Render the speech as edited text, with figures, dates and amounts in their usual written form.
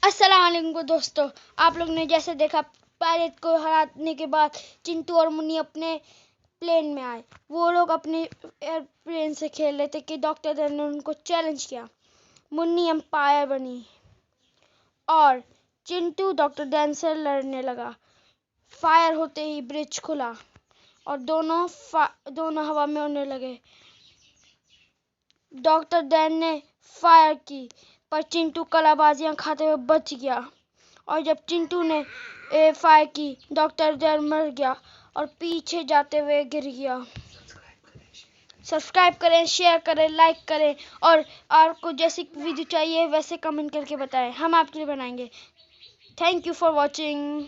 अस्सलाम वालेकुम दोस्तों, आप लोग ने जैसे देखा पायलट को हराने के बाद चिंटू और मुन्नी अपने प्लेन में आए। वो लोग अपने एयरप्लेन से खेल रहे थे कि डॉक्टर डैन ने उनको चैलेंज किया। मुन्नी एम्पायर बनी और चिंटू डॉक्टर डैन से लड़ने लगा। फायर होते ही ब्रिज खुला और दोनों हवा में उड़ने लगे। डॉक्टर डैन ने फायर की पर चिंटू कलाबाजियां खाते हुए बच गया और जब चिंटू ने फायर की डॉक्टर डैन मर गया और पीछे जाते हुए गिर गया। सब्सक्राइब करें, शेयर करें, लाइक करें और आपको जैसी वीडियो चाहिए वैसे कमेंट करके बताएं, हम आपके लिए बनाएंगे। Thank you for watching.